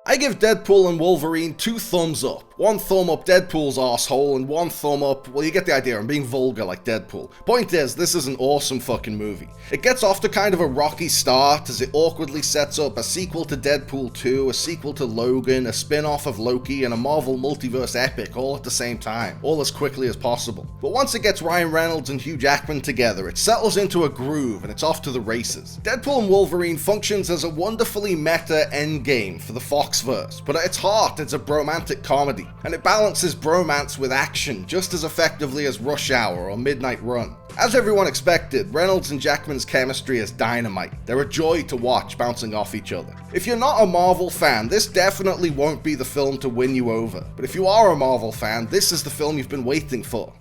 I give Deadpool and Wolverine 2 thumbs up. 1 thumb up Deadpool's arsehole and 1 thumb up, well, you get the idea, I'm being vulgar like Deadpool. Point is, this is an awesome fucking movie. It gets off to kind of a rocky start as it awkwardly sets up a sequel to Deadpool 2, a sequel to Logan, a spin-off of Loki, and a Marvel multiverse epic all at the same time, all as quickly as possible. But once it gets Ryan Reynolds and Hugh Jackman together, it settles into a groove and it's off to the races. Deadpool and Wolverine functions as a wonderfully meta endgame for the Foxverse, but at its heart it's a bromantic comedy, and it balances bromance with action just as effectively as Rush Hour or Midnight Run. As everyone expected, Reynolds and Jackman's chemistry is dynamite. They're a joy to watch bouncing off each other. If you're not a Marvel fan, this definitely won't be the film to win you over. But if you are a Marvel fan, this is the film you've been waiting for.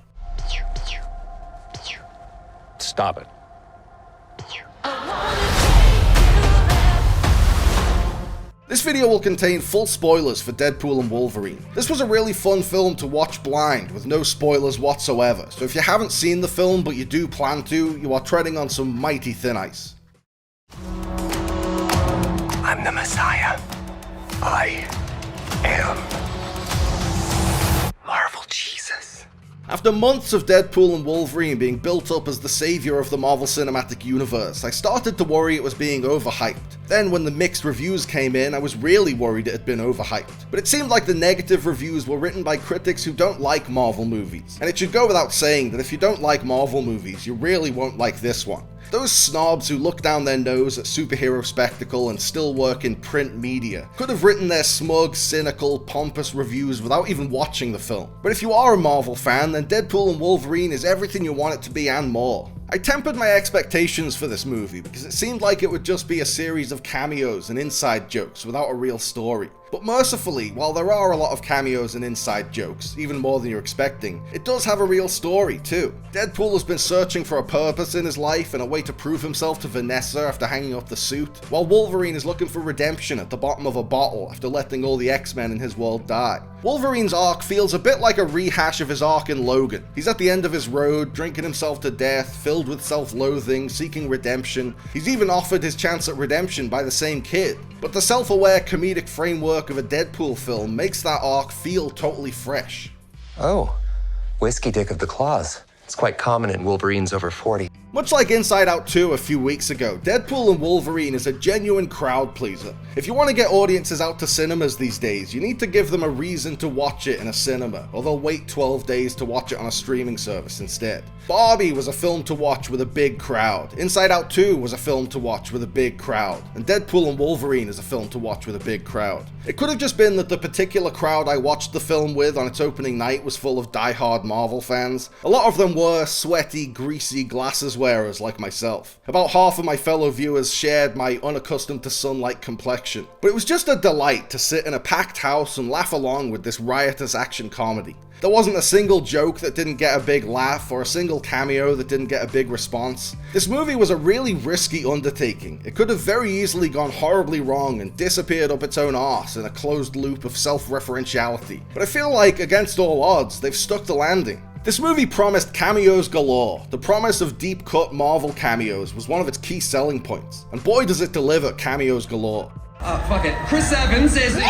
Stop it. This video will contain full spoilers for Deadpool and Wolverine. This was a really fun film to watch blind, with no spoilers whatsoever, so if you haven't seen the film but you do plan to, you are treading on some mighty thin ice. I'm the Messiah. I am Marvel Jesus. After months of Deadpool and Wolverine being built up as the savior of the Marvel Cinematic Universe, I started to worry it was being overhyped. Then when the mixed reviews came in, I was really worried it had been overhyped. But it seemed like the negative reviews were written by critics who don't like Marvel movies. And it should go without saying that if you don't like Marvel movies, you really won't like this one. Those snobs who look down their nose at superhero spectacle and still work in print media could have written their smug, cynical, pompous reviews without even watching the film. But if you are a Marvel fan, then Deadpool and Wolverine is everything you want it to be and more. I tempered my expectations for this movie because it seemed like it would just be a series of cameos and inside jokes without a real story. But mercifully, while there are a lot of cameos and inside jokes, even more than you're expecting, it does have a real story too. Deadpool has been searching for a purpose in his life and a way to prove himself to Vanessa after hanging up the suit, while Wolverine is looking for redemption at the bottom of a bottle after letting all the X-Men in his world die. Wolverine's arc feels a bit like a rehash of his arc in Logan. He's at the end of his road, drinking himself to death, filled with self-loathing, seeking redemption. He's even offered his chance at redemption by the same kid. But the self-aware comedic framework of a Deadpool film makes that arc feel totally fresh. Oh, whiskey dick of the claws. It's quite common in Wolverines over 40. Much like Inside Out 2 a few weeks ago, Deadpool and Wolverine is a genuine crowd pleaser. If you want to get audiences out to cinemas these days, you need to give them a reason to watch it in a cinema, or they'll wait 12 days to watch it on a streaming service instead. Barbie was a film to watch with a big crowd, Inside Out 2 was a film to watch with a big crowd, and Deadpool and Wolverine is a film to watch with a big crowd. It could have just been that the particular crowd I watched the film with on its opening night was full of die-hard Marvel fans. A lot of them were sweaty, greasy glasses wearers like myself. About half of my fellow viewers shared my unaccustomed to sunlight complexion. But it was just a delight to sit in a packed house and laugh along with this riotous action comedy. There wasn't a single joke that didn't get a big laugh or a single cameo that didn't get a big response. This movie was a really risky undertaking. It could have very easily gone horribly wrong and disappeared up its own arse in a closed loop of self-referentiality. But I feel like, against all odds, they've stuck the landing. This movie promised cameos galore. The promise of deep-cut Marvel cameos was one of its key selling points. And boy does it deliver cameos galore. Fuck it. Chris Evans is...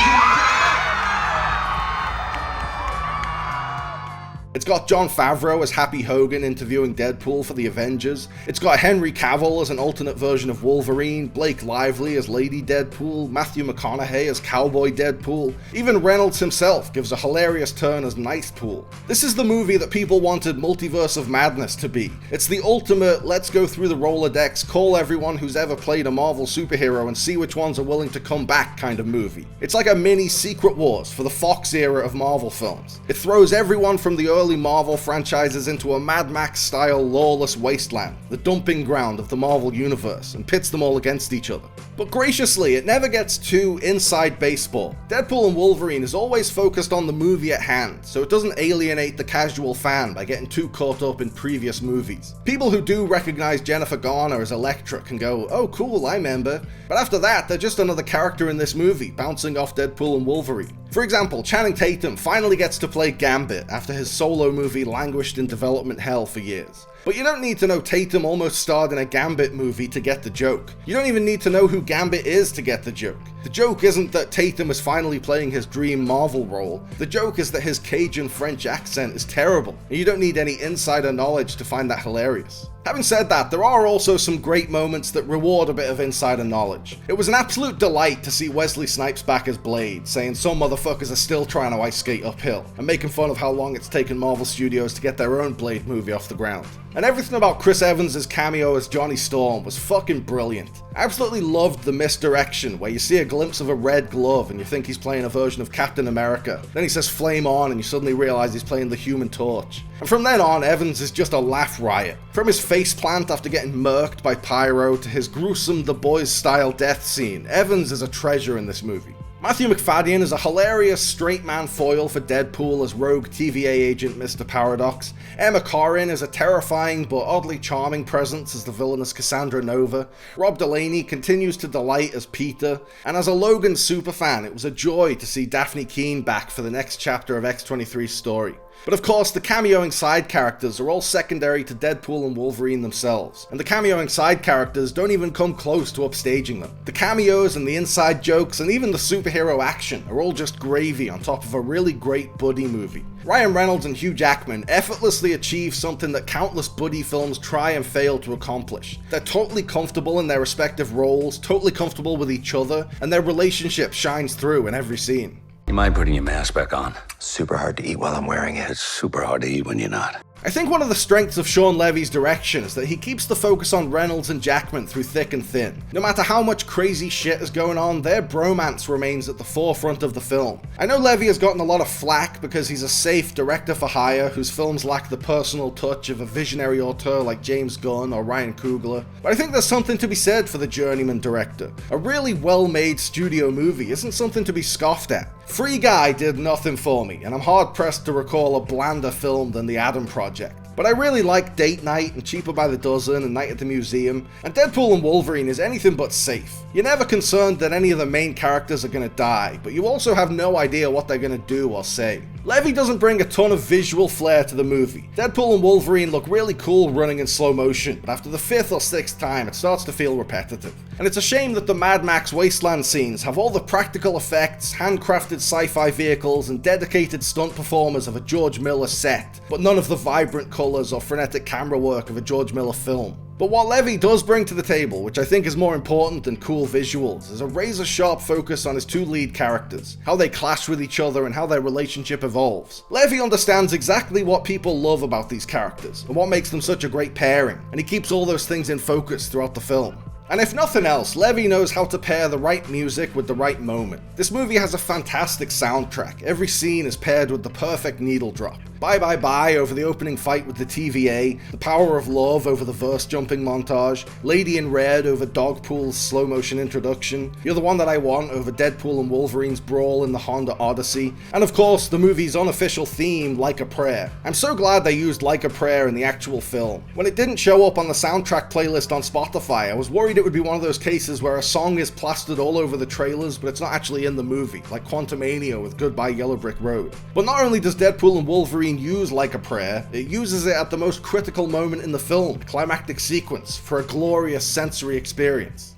It's got Jon Favreau as Happy Hogan interviewing Deadpool for the Avengers. It's got Henry Cavill as an alternate version of Wolverine, Blake Lively as Lady Deadpool, Matthew McConaughey as Cowboy Deadpool. Even Reynolds himself gives a hilarious turn as Nicepool. This is the movie that people wanted Multiverse of Madness to be. It's the ultimate, let's go through the Rolodex, call everyone who's ever played a Marvel superhero and see which ones are willing to come back kind of movie. It's like a mini Secret Wars for the Fox era of Marvel films. It throws everyone from the early Marvel franchises into a Mad Max-style lawless wasteland, the dumping ground of the Marvel Universe, and pits them all against each other. But graciously, it never gets too inside baseball. Deadpool and Wolverine is always focused on the movie at hand, so it doesn't alienate the casual fan by getting too caught up in previous movies. People who do recognize Jennifer Garner as Elektra can go, oh cool, I remember. But after that, they're just another character in this movie, bouncing off Deadpool and Wolverine. For example, Channing Tatum finally gets to play Gambit after his solo movie languished in development hell for years. But you don't need to know Tatum almost starred in a Gambit movie to get the joke. You don't even need to know who Gambit is to get the joke. The joke isn't that Tatum is finally playing his dream Marvel role, the joke is that his Cajun French accent is terrible, and you don't need any insider knowledge to find that hilarious. Having said that, there are also some great moments that reward a bit of insider knowledge. It was an absolute delight to see Wesley Snipes back as Blade, saying some motherfuckers are still trying to ice skate uphill, and making fun of how long it's taken Marvel Studios to get their own Blade movie off the ground. And everything about Chris Evans' cameo as Johnny Storm was fucking brilliant. I absolutely loved the misdirection, where you see a glimpse of a red glove and you think he's playing a version of Captain America. Then he says flame on and you suddenly realize he's playing the Human Torch. And from then on, Evans is just a laugh riot. From his faceplant after getting murked by Pyro to his gruesome The Boys style death scene, Evans is a treasure in this movie. Matthew McFadden is a hilarious straight man foil for Deadpool as rogue TVA agent Mr. Paradox. Emma Corrin is a terrifying but oddly charming presence as the villainous Cassandra Nova. Rob Delaney continues to delight as Peter, and as a Logan superfan, it was a joy to see Daphne Keane back for the next chapter of X-23's story. But of course, the cameoing side characters are all secondary to Deadpool and Wolverine themselves, and the cameoing side characters don't even come close to upstaging them. The cameos and the inside jokes and even the superhero action are all just gravy on top of a really great buddy movie. Ryan Reynolds and Hugh Jackman effortlessly achieve something that countless buddy films try and fail to accomplish. They're totally comfortable in their respective roles, totally comfortable with each other, and their relationship shines through in every scene. You mind putting your mask back on? Super hard to eat while I'm wearing it. It's super hard to eat when you're not. I think one of the strengths of Sean Levy's direction is that he keeps the focus on Reynolds and Jackman through thick and thin. No matter how much crazy shit is going on, their bromance remains at the forefront of the film. I know Levy has gotten a lot of flack because he's a safe director for hire whose films lack the personal touch of a visionary auteur like James Gunn or Ryan Coogler, but I think there's something to be said for the journeyman director. A really well-made studio movie isn't something to be scoffed at. Free Guy did nothing for me, and I'm hard-pressed to recall a blander film than The Adam Project. But I really like Date Night and Cheaper by the Dozen and Night at the Museum, and Deadpool and Wolverine is anything but safe. You're never concerned that any of the main characters are gonna die, but you also have no idea what they're gonna do or say. Levy doesn't bring a ton of visual flair to the movie. Deadpool and Wolverine look really cool running in slow motion, but after the 5th or 6th time it starts to feel repetitive. And it's a shame that the Mad Max Wasteland scenes have all the practical effects, handcrafted sci-fi vehicles, and dedicated stunt performers of a George Miller set, but none of the vibrant colours or frenetic camera work of a George Miller film. But what Levy does bring to the table, which I think is more important than cool visuals, is a razor-sharp focus on his two lead characters, how they clash with each other and how their relationship evolves. Levy understands exactly what people love about these characters, and what makes them such a great pairing, and he keeps all those things in focus throughout the film. And if nothing else, Levy knows how to pair the right music with the right moment. This movie has a fantastic soundtrack. Every scene is paired with the perfect needle drop. Bye Bye Bye over the opening fight with the TVA, The Power of Love over the verse jumping montage, Lady in Red over Dogpool's slow motion introduction, You're the One That I Want over Deadpool and Wolverine's brawl in the Honda Odyssey, and of course the movie's unofficial theme, Like a Prayer. I'm so glad they used Like a Prayer in the actual film. When it didn't show up on the soundtrack playlist on Spotify, I was worried it would be one of those cases where a song is plastered all over the trailers but it's not actually in the movie, like Quantumania with Goodbye Yellow Brick Road. But not only does Deadpool and Wolverine use Like a Prayer, it uses it at the most critical moment in the film, the climactic sequence, for a glorious sensory experience.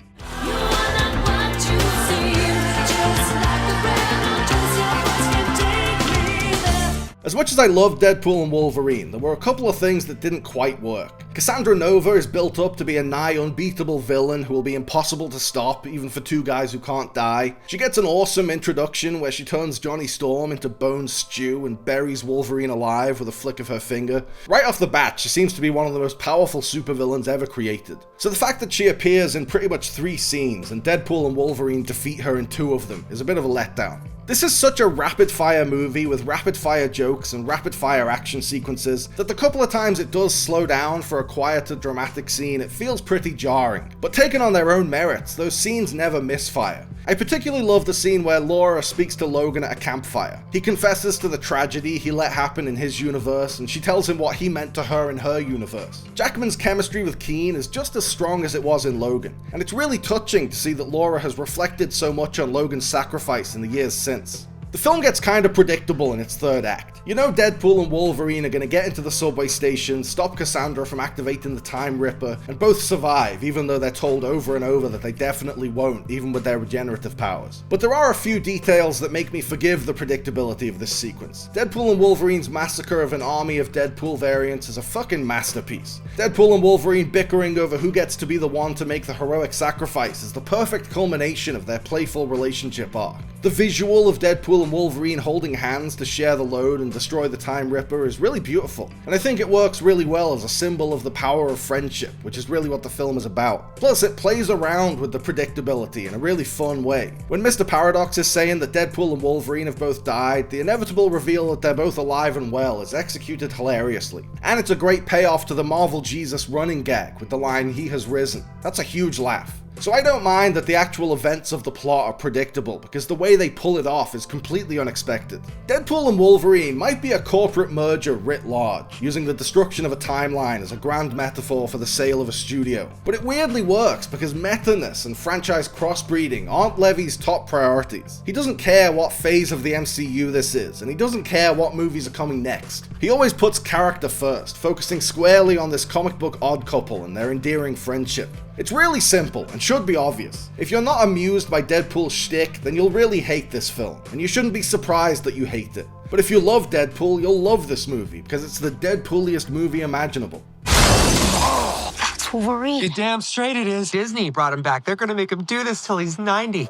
As much as I loved Deadpool and Wolverine, there were a couple of things that didn't quite work. Cassandra Nova is built up to be a nigh unbeatable villain who will be impossible to stop, even for two guys who can't die. She gets an awesome introduction where she turns Johnny Storm into bone stew and buries Wolverine alive with a flick of her finger. Right off the bat, she seems to be one of the most powerful supervillains ever created. So the fact that she appears in pretty much 3 scenes and Deadpool and Wolverine defeat her in 2 of them is a bit of a letdown. This is such a rapid-fire movie with rapid-fire jokes and rapid-fire action sequences that the couple of times it does slow down for a quieter dramatic scene, it feels pretty jarring. But taken on their own merits, those scenes never misfire. I particularly love the scene where Laura speaks to Logan at a campfire. He confesses to the tragedy he let happen in his universe, and she tells him what he meant to her in her universe. Jackman's chemistry with Keane is just as strong as it was in Logan, and it's really touching to see that Laura has reflected so much on Logan's sacrifice in the years since. The film gets kind of predictable in its third act. You know Deadpool and Wolverine are going to get into the subway station, stop Cassandra from activating the Time Ripper, and both survive, even though they're told over and over that they definitely won't, even with their regenerative powers. But there are a few details that make me forgive the predictability of this sequence. Deadpool and Wolverine's massacre of an army of Deadpool variants is a fucking masterpiece. Deadpool and Wolverine bickering over who gets to be the one to make the heroic sacrifice is the perfect culmination of their playful relationship arc. The visual of Deadpool and Wolverine holding hands to share the load and destroy the Time Ripper is really beautiful, and I think it works really well as a symbol of the power of friendship, which is really what the film is about. Plus, it plays around with the predictability in a really fun way. When Mr. Paradox is saying that Deadpool and Wolverine have both died, the inevitable reveal that they're both alive and well is executed hilariously. And it's a great payoff to the Marvel Jesus running gag with the line, "He has risen." That's a huge laugh. So I don't mind that the actual events of the plot are predictable, because the way they pull it off is completely unexpected. Deadpool and Wolverine might be a corporate merger writ large, using the destruction of a timeline as a grand metaphor for the sale of a studio. But it weirdly works because meta-ness and franchise crossbreeding aren't Levy's top priorities. He doesn't care what phase of the MCU this is, and he doesn't care what movies are coming next. He always puts character first, focusing squarely on this comic book odd couple and their endearing friendship. It's really simple and should be obvious. If you're not amused by Deadpool's shtick, then you'll really hate this film, and you shouldn't be surprised that you hate it. But if you love Deadpool, you'll love this movie, because it's the Deadpooliest movie imaginable. That's Wolverine. You're damn straight it is. Disney brought him back. They're gonna make him do this till he's 90.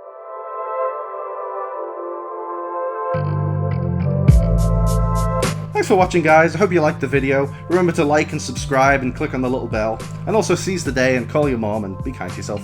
Thanks for watching, guys. I hope you liked the video. Remember to like and subscribe and click on the little bell. And also seize the day and call your mom and be kind to yourself.